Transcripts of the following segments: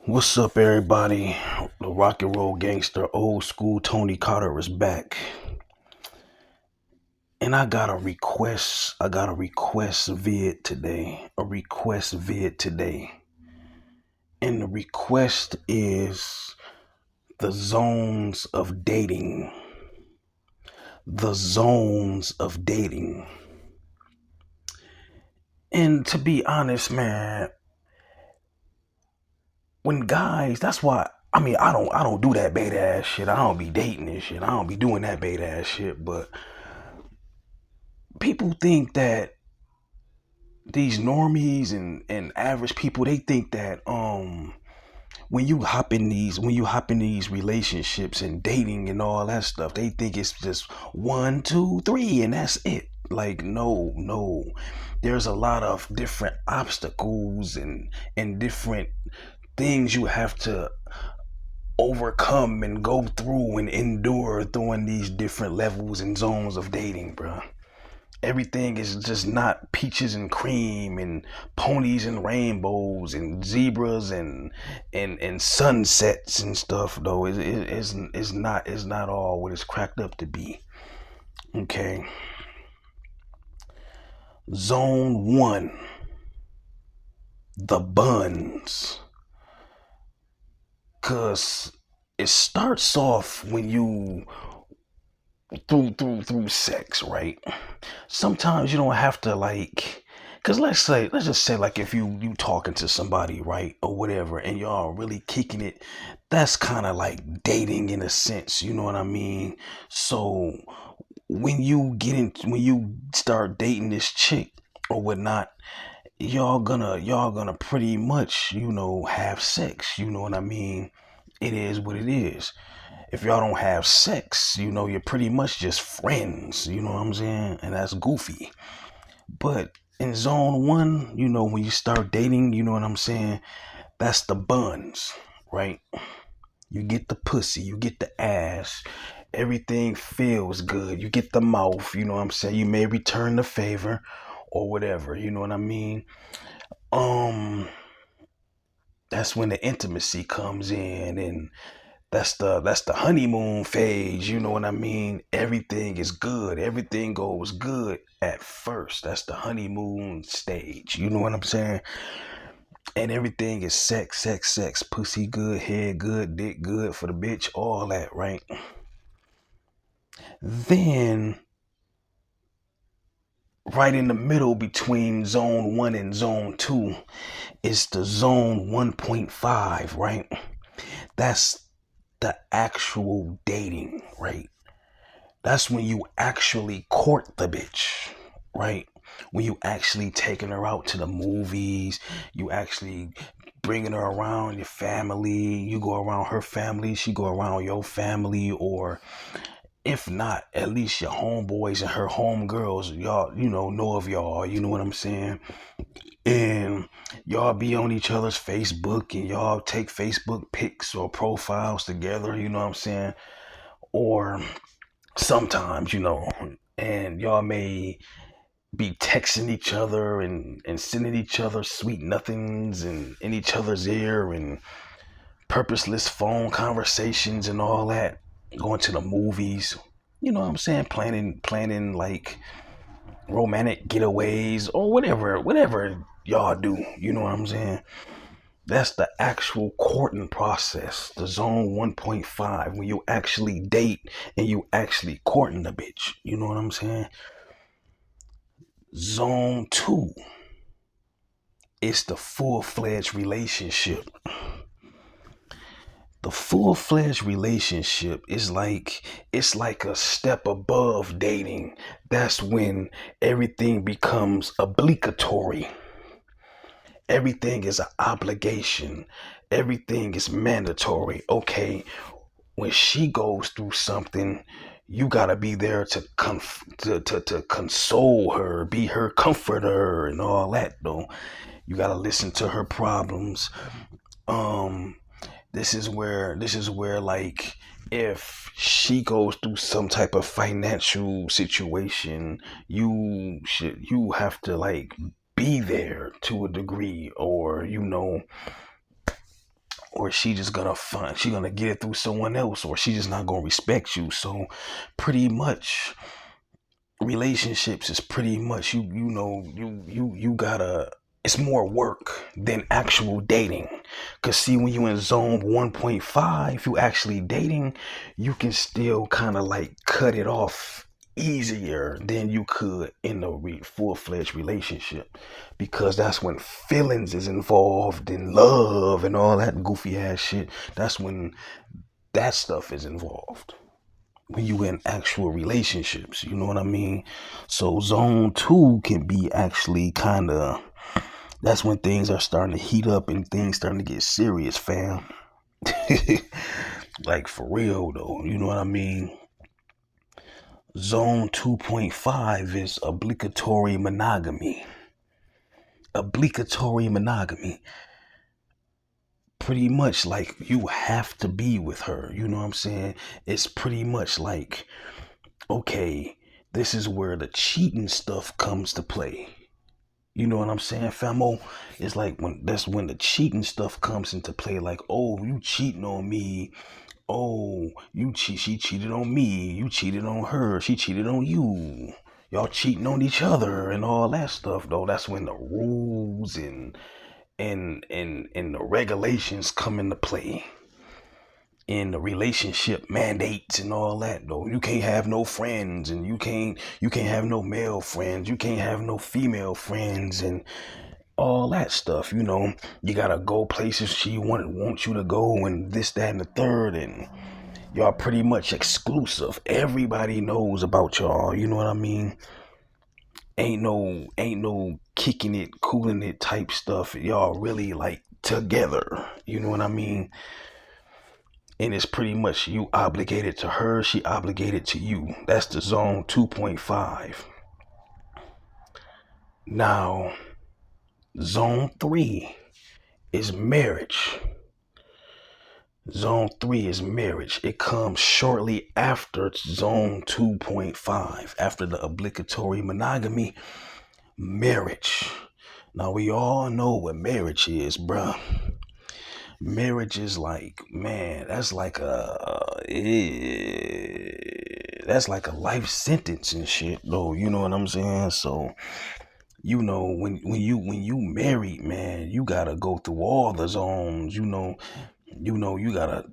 What's up, everybody? The rock and roll gangster, old school Tony Carter is back, and I got a request. I got a request vid today. And the request is the zones of dating. The zones of dating. And to be honest, man, when guys, that's why. I don't do that beta ass shit. I don't be dating this shit. I don't be doing that beta ass shit. But people think that these normies and average people, they think that when you hop in these relationships and dating and all that stuff, they think it's just one, two, three, and that's it. Like, no. There's a lot of different obstacles and different things you have to overcome and go through and endure during these different levels and zones of dating, bro. Everything is just not peaches and cream and ponies and rainbows and zebras and sunsets and stuff, though. It's not all what it's cracked up to be. Okay. Zone one, the buns. Cause it starts off when you through sex, right? Sometimes you don't have to, like, because let's just say, like, if you talking to somebody, right, or whatever, and y'all really kicking it, that's kind of like dating in a sense, you know what I mean? So when you start dating this chick or whatnot, y'all gonna pretty much, have sex, you know what I mean? It is what it is. If y'all don't have sex, you're pretty much just friends, you know what I'm saying? And that's goofy. But in zone one, when you start dating, you know what I'm saying? That's the buns, right? You get the pussy, you get the ass, everything feels good. You get the mouth, you know what I'm saying? You may return the favor or whatever, you know what I mean? Um, that's when the intimacy comes in, and that's the honeymoon phase, you know what I mean? Everything is good. Everything goes good at first. That's the honeymoon stage. You know what I'm saying? And everything is sex, sex, sex, pussy good, head good, dick good for the bitch, all that, right? Then right in the middle between zone 1 and zone 2 is the zone 1.5, right? That's the actual dating, right? That's when you actually court the bitch, right? When you actually taking her out to the movies, you actually bringing her around your family, you go around her family, she go around your family, or if not, at least your homeboys and her homegirls, y'all, know of y'all, you know what I'm saying? And y'all be on each other's Facebook and y'all take Facebook pics or profiles together, you know what I'm saying? Or sometimes, and y'all may be texting each other and sending each other sweet nothings and in each other's ear and purposeless phone conversations and all that, going to the movies, you know what I'm saying, planning like romantic getaways or whatever y'all do, you know what I'm saying? That's the actual courting process, the zone 1.5, when you actually date and you actually courting the bitch. You know what I'm saying? Zone 2 is the full-fledged relationship. The full-fledged relationship is it's like a step above dating. That's when everything becomes obligatory. Everything is an obligation. Everything is mandatory. Okay, when she goes through something, you gotta be there to console her, be her comforter, and all that. Though you gotta listen to her problems. Um, this is where like if she goes through some type of financial situation, you have to like be there to a degree, or or she gonna get it through someone else, or she just not gonna respect you. So pretty much relationships is pretty much you gotta, it's more work than actual dating. Cause see, when you in zone 1.5, you actually dating, you can still kind of like cut it off easier than you could in a full-fledged relationship, because that's when feelings is involved and love and all that goofy ass shit. That's when that stuff is involved, when you in actual relationships, you know what I mean? So zone 2 can be actually kind of, that's when things are starting to heat up and things starting to get serious, fam. Like for real though, you know what I mean? Zone 2.5 is obligatory monogamy. Obligatory monogamy. Pretty much like you have to be with her, you know what I'm saying? It's pretty much like, okay, this is where the cheating stuff comes to play. You know what I'm saying, famo? It's like that's when the cheating stuff comes into play. Like, oh, you cheating on me. Oh, she cheated on me. You cheated on her. She cheated on you. Y'all cheating on each other and all that stuff, though. That's when the rules and the regulations come into play. In the relationship mandates and all that, though. You can't have no friends, and you can't have no male friends, you can't have no female friends, and all that stuff. You gotta go places she wants you to go, and this, that, and the third, and y'all pretty much exclusive. Everybody knows about y'all, you know what I mean? Ain't no kicking it, cooling it type stuff. Y'all really like together, you know what I mean? And it's pretty much you obligated to her, she obligated to you. That's the zone 2.5. Now, zone 3 is marriage. Zone 3 is marriage. It comes shortly after zone 2.5, after the obligatory monogamy. Marriage. Now, we all know what marriage is, bruh. Marriage is like, man, that's like a life sentence and shit, though. You know what I'm saying? So, when you married, man, you gotta go through all the zones. You gotta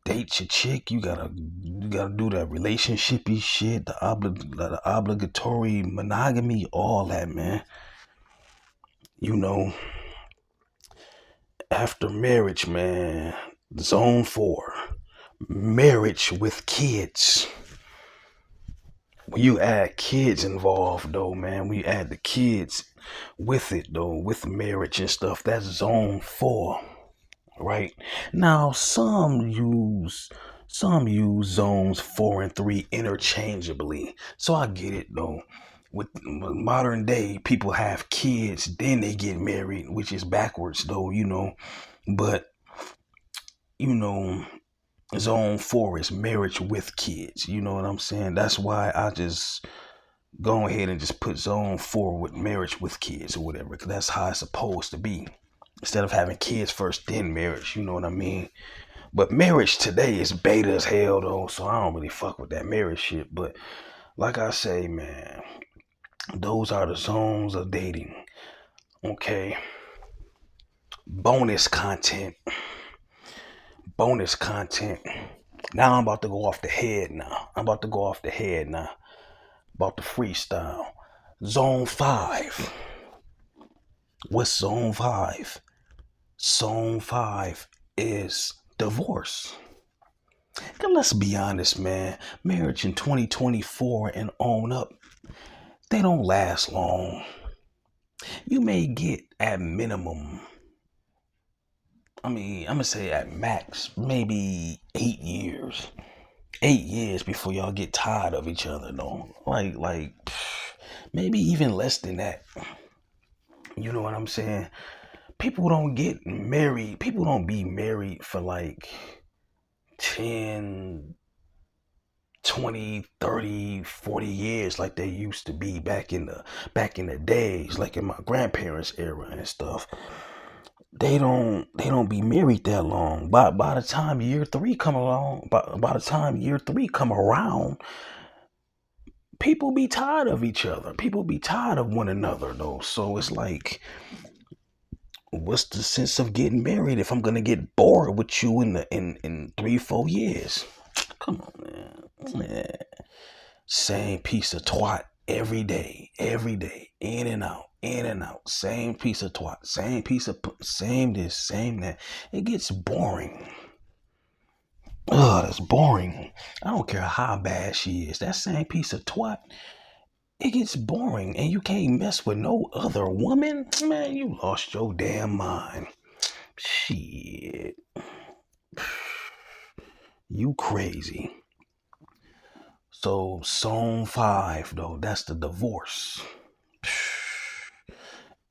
date your chick. You gotta do that relationshipy shit, the obligatory monogamy, all that, man. You know, after marriage, man, zone 4, marriage with kids. When you add kids involved, though, man, we add the kids with it, though, with marriage and stuff. That's zone 4, right? Now, some use zones 4 and 3 interchangeably. So I get it, though. With modern day, people have kids, then they get married, which is backwards, though, But, you know, zone 4 is marriage with kids. You know what I'm saying? That's why I just go ahead and just put zone 4 with marriage with kids or whatever, because that's how it's supposed to be. Instead of having kids first, then marriage. You know what I mean? But marriage today is beta as hell, though, so I don't really fuck with that marriage shit. But like I say, man, those are the zones of dating. Okay. Bonus content. Now I'm about to go off the head now. About the freestyle. Zone 5. What's zone 5? Zone 5 is divorce. And let's be honest, man. Marriage in 2024 and on up, they don't last long. You may get at minimum, I'm going to say at max, maybe 8 years. 8 years before y'all get tired of each other, though. Like, maybe even less than that. You know what I'm saying? People don't get married. People don't be married for like 10, 20, 30, 40 years like they used to be back in the days, like in my grandparents' era and stuff. they don't be married that long. By the time year three come along, by the time year three come around, people be tired of each other. People be tired of one another though. So it's like, what's the sense of getting married if I'm gonna get bored with you in 3-4 years? Come on, man. Same piece of twat every day, in and out. Same piece of twat, same this, same that. It gets boring. Ugh, that's boring. I don't care how bad she is. That same piece of twat, it gets boring, and you can't mess with no other woman. Man, you lost your damn mind. Shit, you crazy. So Song 5 though, that's the divorce.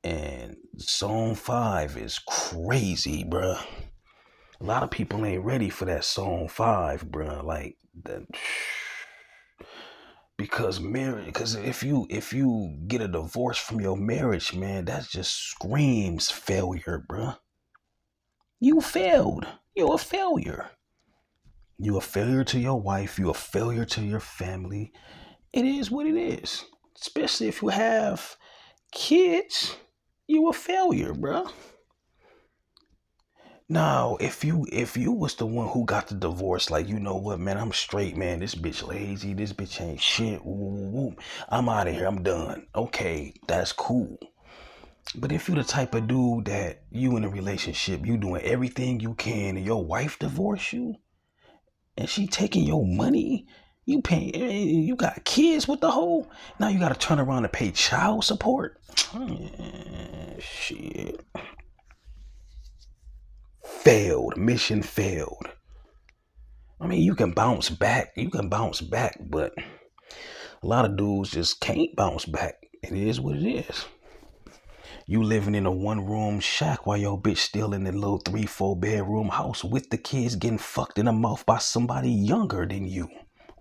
And Song 5 is crazy, bruh. A lot of people ain't ready for that Song 5, bruh. Like that, because marriage. Because if you get a divorce from your marriage, man, that just screams failure, bruh. You failed. You're a failure. You a failure to your wife. You a failure to your family. It is what it is. Especially if you have kids, you a failure, bruh. Now, if you was the one who got the divorce, like, you know what, man, I'm straight, man. This bitch lazy. This bitch ain't shit. Woo, woo, woo. I'm out of here. I'm done. Okay, that's cool. But if you the type of dude that you in a relationship, you doing everything you can, and your wife divorce you, and she taking your money, you paying, you got kids with the whole. Now you got to turn around and pay child support. Shit. Failed. Mission failed. I mean, you can bounce back. But a lot of dudes just can't bounce back. It is what it is. You living in a one-room shack while your bitch still in the little 3-4 bedroom house with the kids getting fucked in the mouth by somebody younger than you.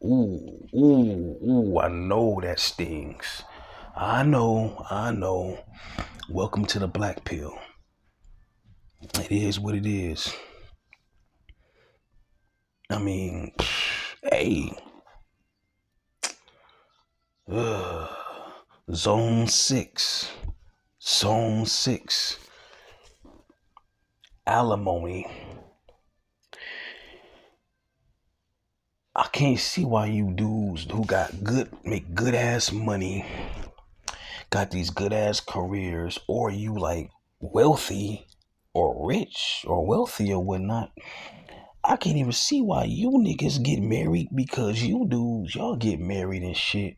Ooh, ooh, ooh, I know that stings. I know. Welcome to the black pill. It is what it is. I mean, hey. Zone 6. Alimony. I can't see why you dudes who make good ass money, got these good ass careers, or you like wealthy or rich or wealthy or whatnot. I can't even see why you niggas get married, because you dudes, y'all get married and shit.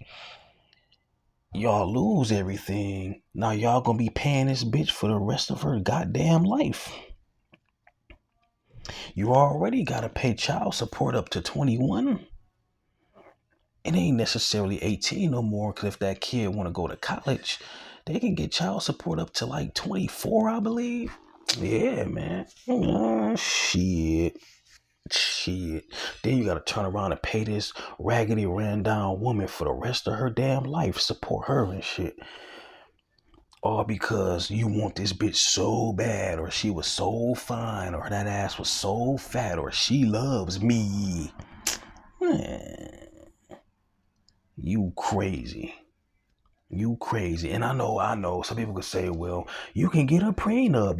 Y'all lose everything. Now y'all gonna be paying this bitch for the rest of her goddamn life. You already gotta pay child support up to 21. It ain't necessarily 18 no more, because if that kid want to go to college, they can get child support up to like 24, I believe. Yeah, man. Shit. Then you gotta turn around and pay this raggedy ran down woman for the rest of her damn life, support her and shit. All because you want this bitch so bad, or she was so fine, or that ass was so fat, or she loves me. Man, you crazy. And I know some people could say, well, you can get a prenup.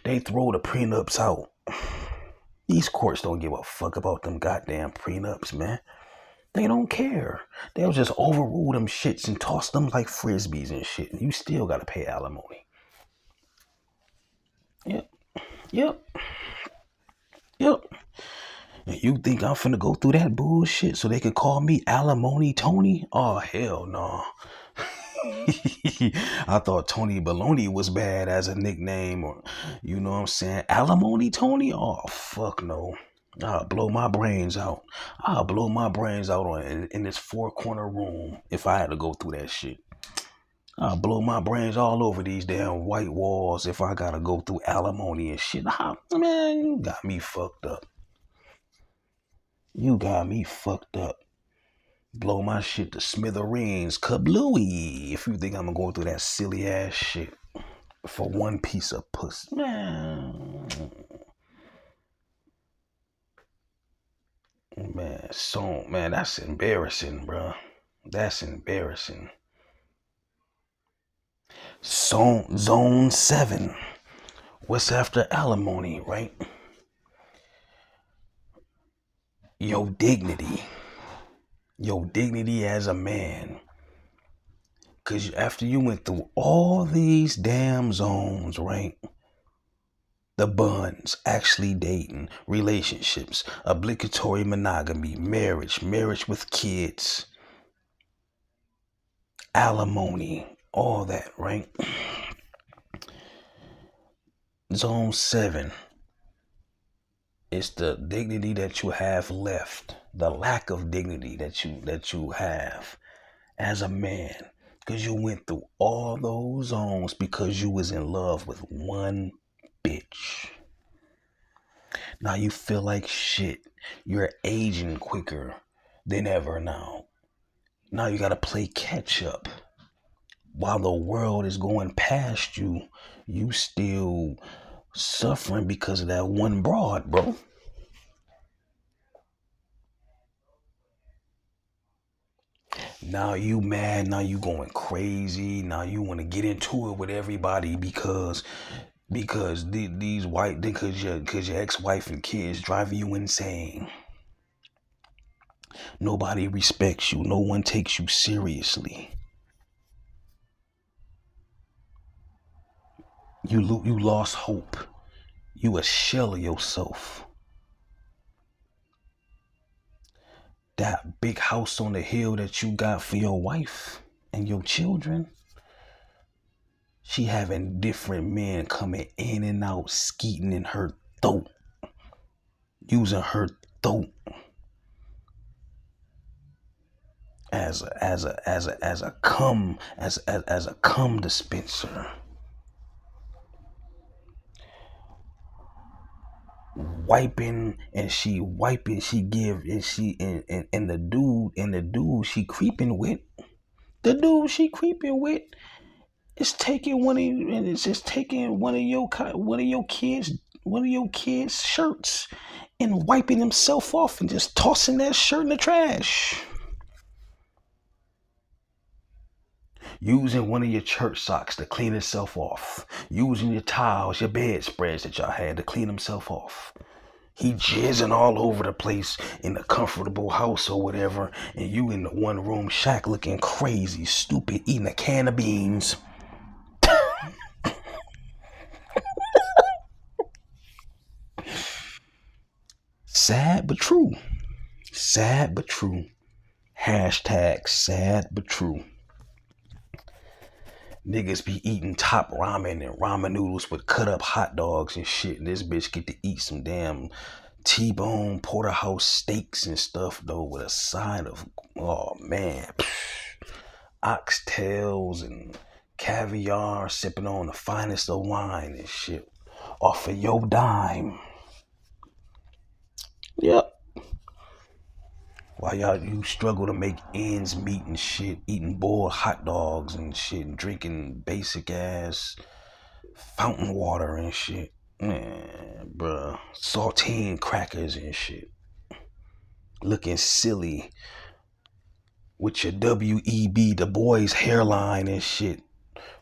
They throw the prenups out. These courts don't give a fuck about them goddamn prenups, man. They don't care. They'll just overrule them shits and toss them like frisbees and shit. You still gotta pay alimony. Yep. And you think I'm finna go through that bullshit so they could call me Alimony Tony? Oh, hell no. I thought Tony Baloney was bad as a nickname, or, you know what I'm saying? Alimony Tony? Oh, fuck no. I'll blow my brains out. In this 4-corner room if I had to go through that shit. I'll blow my brains all over these damn white walls if I gotta go through alimony and shit. Man, you got me fucked up. Blow my shit to smithereens, kablooey, if you think I'm gonna go through that silly ass shit. for one piece of pussy. Man, that's embarrassing, bro. That's embarrassing. Zone 7. What's after alimony, right? Your dignity. Your dignity as a man. Because after you went through all these damn zones, right? The buns, actually dating, relationships, obligatory monogamy, marriage with kids, alimony, all that, right? Zone 7 is the dignity that you have left, the lack of dignity that you have as a man, because you went through all those zones because you was in love with one bitch. Now you feel like shit. You're aging quicker than ever now. Now you gotta play catch up. While the world is going past you, you still suffering because of that one broad, bro. Now you mad, now you going crazy, now you want to get into it with everybody because your ex-wife and kids driving you insane. Nobody respects you, no one takes you seriously. You lost hope. You a shell of yourself. That big house on the hill that you got for your wife and your children, she having different men coming in and out, skeeting in her throat, using her throat as a cum dispenser. She give, and the dude she creeping with, is taking one of you, and it's just taking one of your kids shirts and wiping himself off and just tossing that shirt in the trash. Using one of your church socks to clean itself off. Using your towels, your bedspreads that y'all had to clean himself off. He jizzing all over the place in a comfortable house or whatever, and you in the one room shack looking crazy, stupid, eating a can of beans. Sad but true. Sad but true. Hashtag sad but true. Niggas be eating top ramen and ramen noodles with cut up hot dogs and shit. And this bitch get to eat some damn T-bone porterhouse steaks and stuff though with a side of, oh man, oxtails and caviar, sipping on the finest of wine and shit off of your dime. Yep. While you struggle to make ends meet and shit, eating boiled hot dogs and shit, and drinking basic ass fountain water and shit. Man, bruh. Saltine crackers and shit. Looking silly with your W.E.B. Du Bois hairline and shit.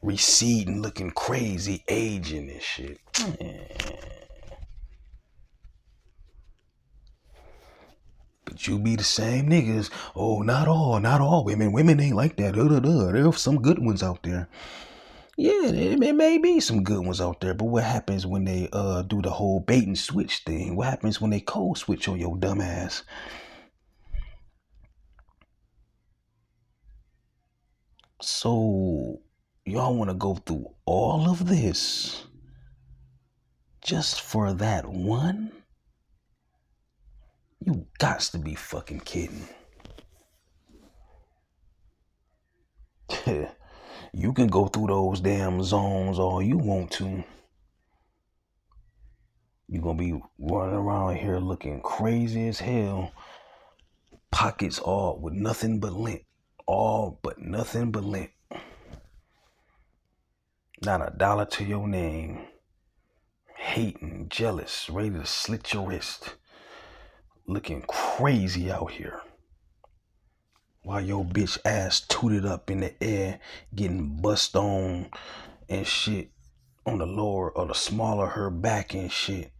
Receding, looking crazy, aging and shit. Man. But you be the same niggas. Oh, not all women. Women ain't like that. There are some good ones out there. Yeah, it may be some good ones out there, but what happens when they do the whole bait and switch thing? What happens when they cold switch on your dumb ass? So y'all want to go through all of this just for that one? You gots to be fucking kidding. You can go through those damn zones all you want to. You're gonna be running around here looking crazy as hell. Pockets all with nothing but lint. All but nothing but lint. Not a dollar to your name. Hating, jealous, ready to slit your wrist. Looking crazy out here. While your bitch ass tooted up in the air, getting bust on and shit on the lower or the smaller her back and shit.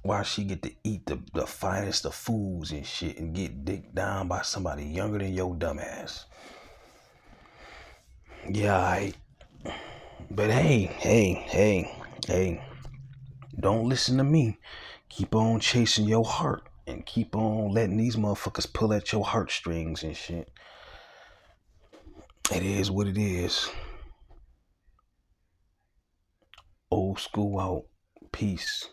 While she get to eat the finest of foods and shit and get dicked down by somebody younger than your dumb ass. Yeah, but hey, don't listen to me. Keep on chasing your heart and keep on letting these motherfuckers pull at your heartstrings and shit. It is what it is. Old school out. Peace.